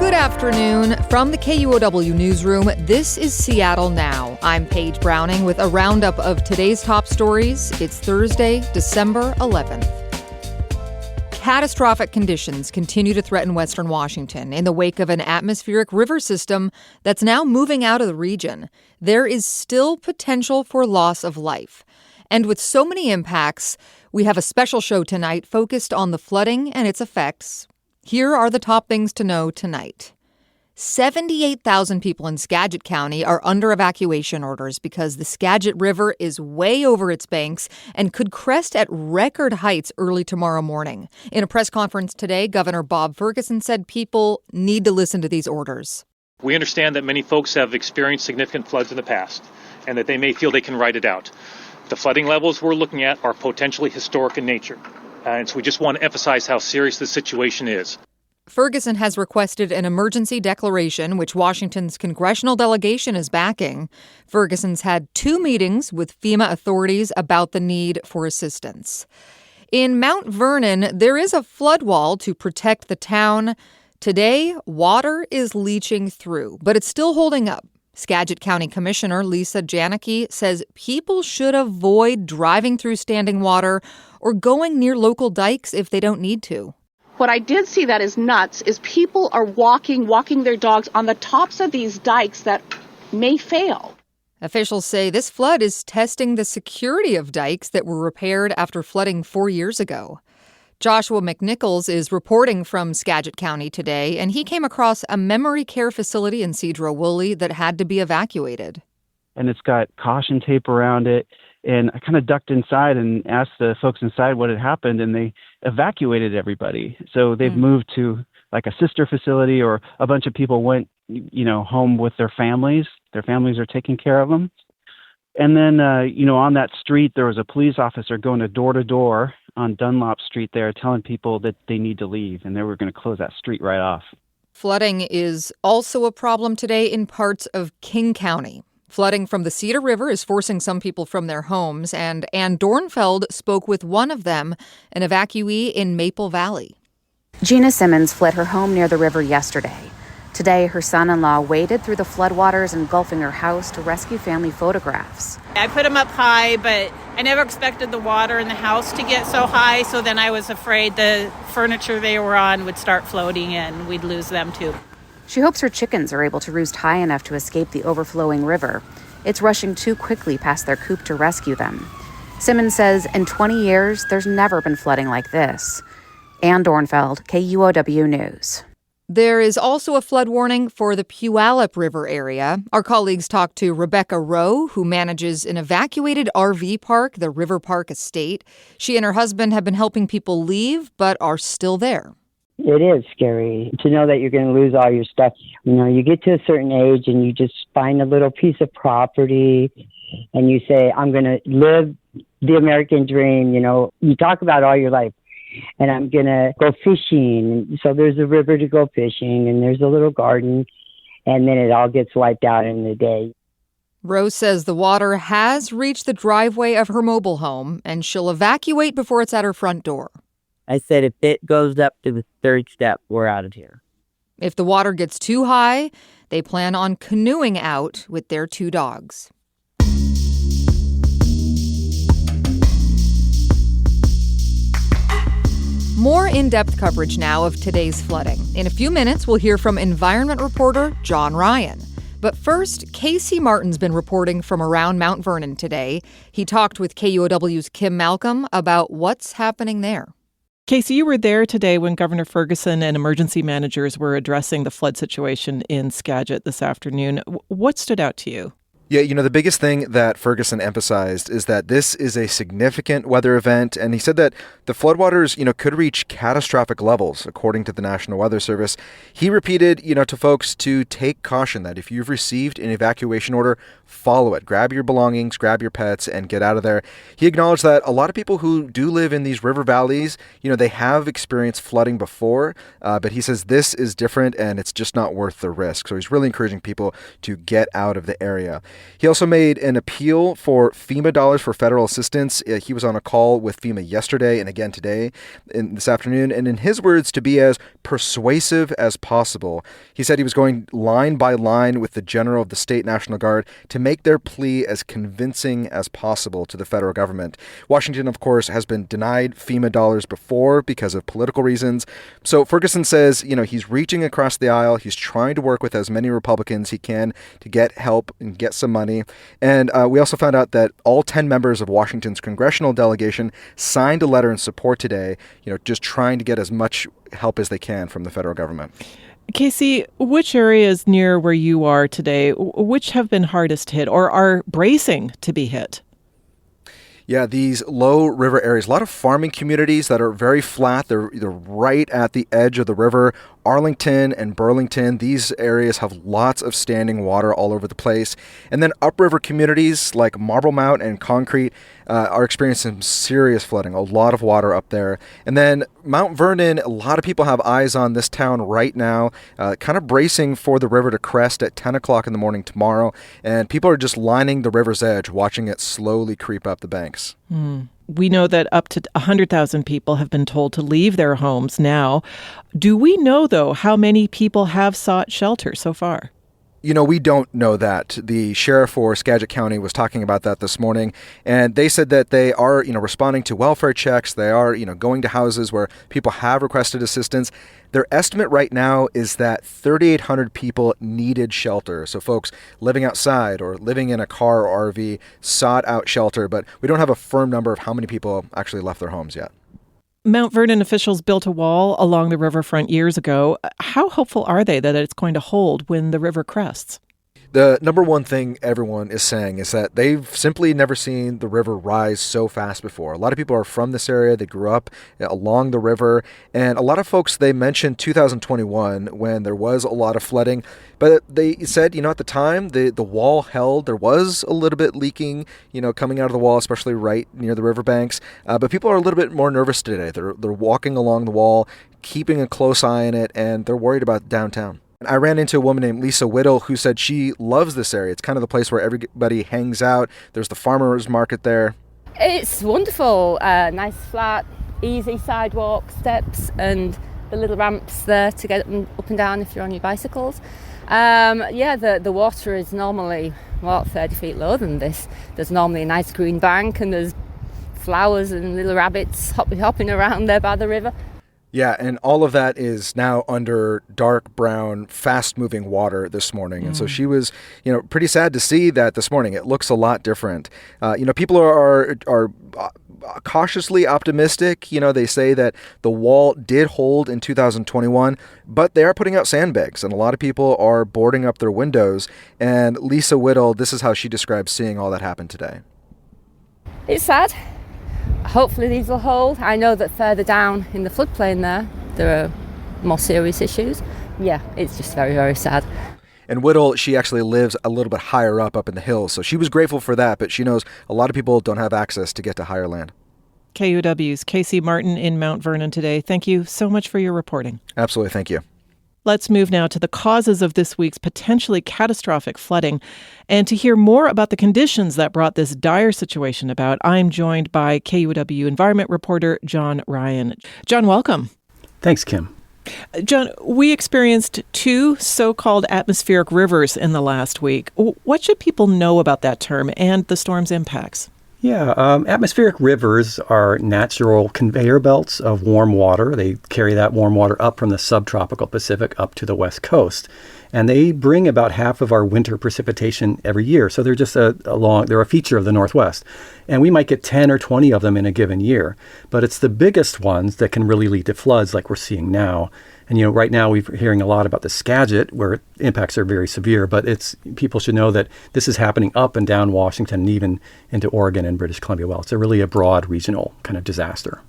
Good afternoon. From the KUOW newsroom, this is Seattle Now. I'm Paige Browning with a roundup of today's top stories. It's Thursday, December 11th. Catastrophic conditions continue to threaten western Washington in the wake of an atmospheric river system that's now moving out of the region. There is still potential for loss of life. And with so many impacts, we have a special show tonight focused on the flooding and its effects. Here are the top things to know tonight. 78,000 people in Skagit County are under evacuation orders because the Skagit River is way over its banks and could crest at record heights early tomorrow morning. In a press conference today, Governor Bob Ferguson said people need to listen to these orders. We understand that many folks have experienced significant floods in the past and that they may feel they can ride it out. The flooding levels we're looking at are potentially historic in nature. And so we just want to emphasize how serious the situation is. Ferguson has requested an emergency declaration, which Washington's congressional delegation is backing. Ferguson's had 2 meetings with FEMA authorities about the need for assistance. In Mount Vernon, there is a flood wall to protect the town. Today, water is leaching through, but it's still holding up. Skagit County Commissioner Lisa Janicki says people should avoid driving through standing water or going near local dikes if they don't need to. What I did see that is nuts is people are walking their dogs on the tops of these dikes that may fail. Officials say this flood is testing the security of dikes that were repaired after flooding 4 years ago. Joshua McNichols is reporting from Skagit County today, and he came across a memory care facility in Sedro-Woolley that had to be evacuated. And it's got caution tape around it. And I kind of ducked inside and asked the folks inside what had happened, and they evacuated everybody. So they've moved to like a sister facility, or a bunch of people went, home with their families. Their families are taking care of them. And then, on that street, there was a police officer going door to door on Dunlop Street there, telling people that they need to leave, and they were going to close that street right off. Flooding is also a problem today in parts of King County. Flooding from the Cedar River is forcing some people from their homes, and Ann Dornfeld spoke with one of them, an evacuee in Maple Valley. Gina Simmons fled her home near the river yesterday. Today, her son-in-law waded through the floodwaters engulfing her house to rescue family photographs. I put them up high, but I never expected the water in the house to get so high, so then I was afraid the furniture they were on would start floating and we'd lose them too. She hopes her chickens are able to roost high enough to escape the overflowing river. It's rushing too quickly past their coop to rescue them. Simmons says in 20 years, there's never been flooding like this. Ann Dornfeld, KUOW News. There is also a flood warning for the Puyallup River area. Our colleagues talked to Rebecca Rowe, who manages an evacuated RV park, the River Park Estate. She and her husband have been helping people leave, but are still there. It is scary to know that you're going to lose all your stuff. You get to a certain age and you just find a little piece of property and you say, I'm going to live the American dream. You talk about all your life. And I'm going to go fishing. So there's a river to go fishing, and there's a little garden, and then it all gets wiped out in a day. Rose says the water has reached the driveway of her mobile home, and she'll evacuate before it's at her front door. I said if it goes up to the 3rd step, we're out of here. If the water gets too high, they plan on canoeing out with their 2 dogs. More in-depth coverage now of today's flooding. In a few minutes, we'll hear from environment reporter John Ryan. But first, Casey Martin's been reporting from around Mount Vernon today. He talked with KUOW's Kim Malcolm about what's happening there. Casey, you were there today when Governor Ferguson and emergency managers were addressing the flood situation in Skagit this afternoon. What stood out to you? Yeah, the biggest thing that Ferguson emphasized is that this is a significant weather event, and he said that the floodwaters, could reach catastrophic levels, according to the National Weather Service. He repeated, to folks to take caution that if you've received an evacuation order, follow it. Grab your belongings, grab your pets, and get out of there. He acknowledged that a lot of people who do live in these river valleys, they have experienced flooding before, but he says this is different and it's just not worth the risk. So he's really encouraging people to get out of the area. He also made an appeal for FEMA dollars for federal assistance. He was on a call with FEMA yesterday and again today, this afternoon, and in his words, to be as persuasive as possible. He said he was going line by line with the general of the state National Guard to make their plea as convincing as possible to the federal government. Washington, of course, has been denied FEMA dollars before because of political reasons. So Ferguson says, he's reaching across the aisle. He's trying to work with as many Republicans he can to get help and get some money. And we also found out that all 10 members of Washington's congressional delegation signed a letter in support today, just trying to get as much help as they can from the federal government. Casey, which areas near where you are today, which have been hardest hit or are bracing to be hit? Yeah, these low river areas, a lot of farming communities that are very flat. They're right at the edge of the river. Arlington and Burlington, these areas have lots of standing water all over the place. And then upriver communities like Marble Mount and Concrete are experiencing some serious flooding, a lot of water up there. And then Mount Vernon, a lot of people have eyes on this town right now, kind of bracing for the river to crest at 10 o'clock in the morning tomorrow. And people are just lining the river's edge, watching it slowly creep up the banks. We know that up to 100,000 people have been told to leave their homes now. Do we know, though, how many people have sought shelter so far? We don't know that. The sheriff for Skagit County was talking about that this morning, and they said that they are, responding to welfare checks. They are, going to houses where people have requested assistance. Their estimate right now is that 3,800 people needed shelter. So folks living outside or living in a car or RV sought out shelter, but we don't have a firm number of how many people actually left their homes yet. Mount Vernon officials built a wall along the riverfront years ago. How hopeful are they that it's going to hold when the river crests? The number one thing everyone is saying is that they've simply never seen the river rise so fast before. A lot of people are from this area. They grew up along the river. And a lot of folks, they mentioned 2021 when there was a lot of flooding. But they said, at the time, the wall held. There was a little bit leaking, coming out of the wall, especially right near the riverbanks. But people are a little bit more nervous today. They're walking along the wall, keeping a close eye on it, and they're worried about downtown. I ran into a woman named Lisa Whittle who said she loves this area. It's kind of the place where everybody hangs out. There's the farmers market there. It's wonderful. Nice flat, easy sidewalk, steps, and the little ramps there to get up and down if you're on your bicycles. The water is normally, 30 feet lower than this. There's normally a nice green bank and there's flowers and little rabbits hopping around there by the river. Yeah, and all of that is now under dark brown, fast-moving water this morning. And so she was, pretty sad to see that this morning. It looks a lot different. People are cautiously optimistic. They say that the wall did hold in 2021, but they are putting out sandbags, and a lot of people are boarding up their windows. And Lisa Whittle, this is how she describes seeing all that happen today. It's sad. Hopefully these will hold. I know that further down in the floodplain there are more serious issues. Yeah, it's just very, very sad. And Whittle, she actually lives a little bit higher up in the hills, so she was grateful for that, but she knows a lot of people don't have access to get to higher land. KUOW's Casey Martin in Mount Vernon today. Thank you so much for your reporting. Absolutely, thank you. Let's move now to the causes of this week's potentially catastrophic flooding. And to hear more about the conditions that brought this dire situation about, I'm joined by KUOW environment reporter John Ryan. John, welcome. Thanks, Kim. John, we experienced 2 so-called atmospheric rivers in the last week. What should people know about that term and the storm's impacts? Yeah, atmospheric rivers are natural conveyor belts of warm water. They carry that warm water up from the subtropical Pacific up to the West Coast. And they bring about half of our winter precipitation every year. So they're just they're a feature of the Northwest. And we might get 10 or 20 of them in a given year. But it's the biggest ones that can really lead to floods like we're seeing now. And, right now we're hearing a lot about the Skagit where impacts are very severe. But people should know that this is happening up and down Washington and even into Oregon and British Columbia. Well, it's really a broad regional kind of disaster.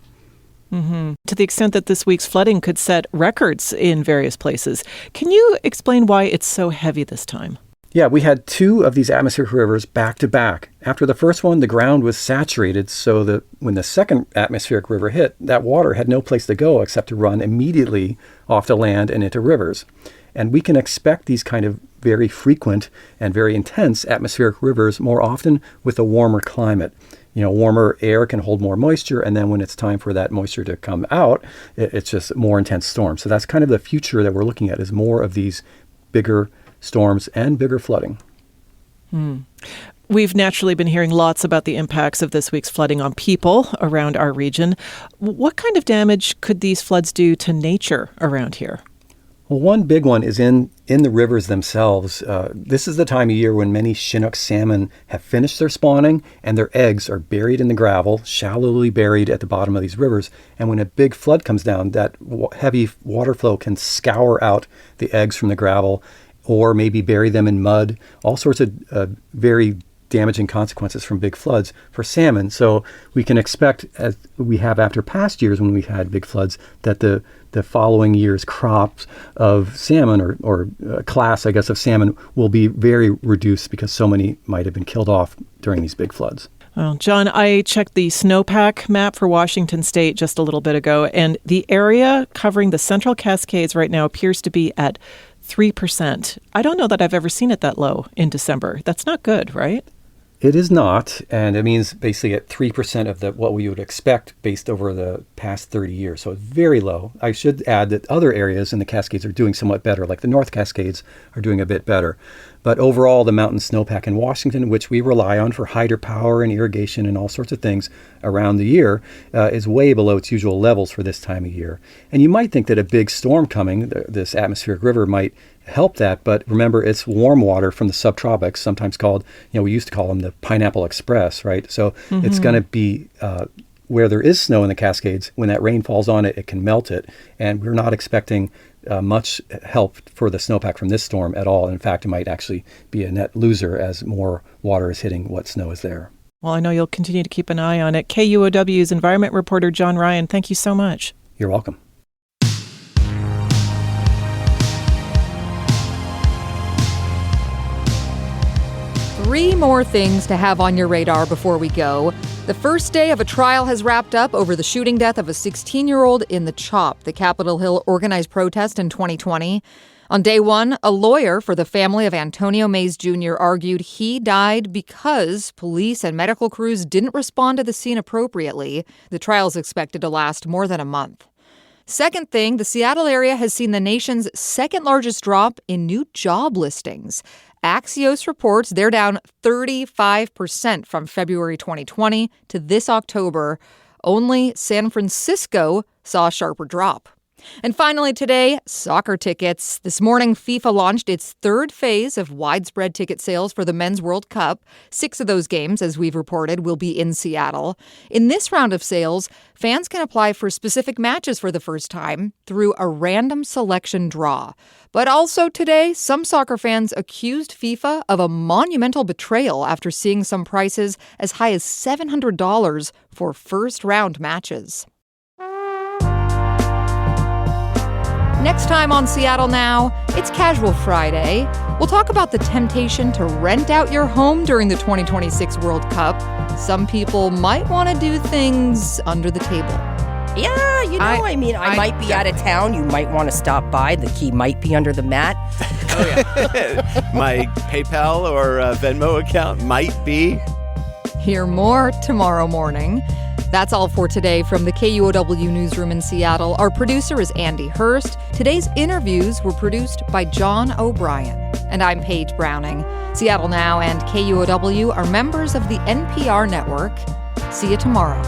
Mm-hmm. To the extent that this week's flooding could set records in various places. Can you explain why it's so heavy this time? Yeah, we had 2 of these atmospheric rivers back to back. After the first one, the ground was saturated so that when the second atmospheric river hit, that water had no place to go except to run immediately off the land and into rivers. And we can expect these kind of very frequent and very intense atmospheric rivers more often with a warmer climate. Warmer air can hold more moisture, and then when it's time for that moisture to come out, it's just more intense storms. So that's kind of the future that we're looking at, is more of these bigger storms and bigger flooding. We've naturally been hearing lots about the impacts of this week's flooding on people around our region. What kind of damage could these floods do to nature around here? Well, one big one is in the rivers themselves. This is the time of year when many Chinook salmon have finished their spawning and their eggs are buried in the gravel, shallowly buried at the bottom of these rivers. And when a big flood comes down, that heavy water flow can scour out the eggs from the gravel or maybe bury them in mud, all sorts of very damaging consequences from big floods for salmon. So we can expect, as we have after past years when we've had big floods, that the following year's crops of salmon or class, I guess, of salmon will be very reduced because so many might have been killed off during these big floods. Well, John, I checked the snowpack map for Washington State just a little bit ago, and the area covering the Central Cascades right now appears to be at 3%. I don't know that I've ever seen it that low in December. That's not good, right? It is not, and it means basically at 3% of what we would expect based over the past 30 years. So it's very low. I should add that other areas in the Cascades are doing somewhat better, like the North Cascades are doing a bit better. But overall, the mountain snowpack in Washington, which we rely on for hydropower and irrigation and all sorts of things around the year, is way below its usual levels for this time of year. And you might think that a big storm coming, this atmospheric river, might help that, but remember, it's warm water from the subtropics, sometimes called, we used to call them the Pineapple Express, right? So it's going to be where there is snow in the Cascades. When that rain falls on it, it can melt it, and we're not expecting much help for the snowpack from this storm at all. In fact, it might actually be a net loser as more water is hitting what snow is there. Well, I know you'll continue to keep an eye on it. KUOW's environment reporter John Ryan, thank you so much. You're welcome. Three more things to have on your radar before we go. The first day of a trial has wrapped up over the shooting death of a 16-year-old in the CHOP, the Capitol Hill organized protest in 2020. On day one, a lawyer for the family of Antonio Mays Jr. argued he died because police and medical crews didn't respond to the scene appropriately. The trial is expected to last more than a month. Second thing, the Seattle area has seen the nation's second largest drop in new job listings. Axios reports they're down 35% from February 2020 to this October. Only San Francisco saw a sharper drop. And finally today, soccer tickets. This morning, FIFA launched its third phase of widespread ticket sales for the Men's World Cup. 6 of those games, as we've reported, will be in Seattle. In this round of sales, fans can apply for specific matches for the first time through a random selection draw. But also today, some soccer fans accused FIFA of a monumental betrayal after seeing some prices as high as $700 for first-round matches. Next time on Seattle Now, it's Casual Friday. We'll talk about the temptation to rent out your home during the 2026 World Cup. Some people might want to do things under the table. Yeah, I might be out of town. You might want to stop by. The key might be under the mat. Oh, yeah. My PayPal or Venmo account might be. Hear more tomorrow morning. That's all for today from the KUOW Newsroom in Seattle. Our producer is Andy Hurst. Today's interviews were produced by John O'Brien. And I'm Paige Browning. Seattle Now and KUOW are members of the NPR network. See you tomorrow.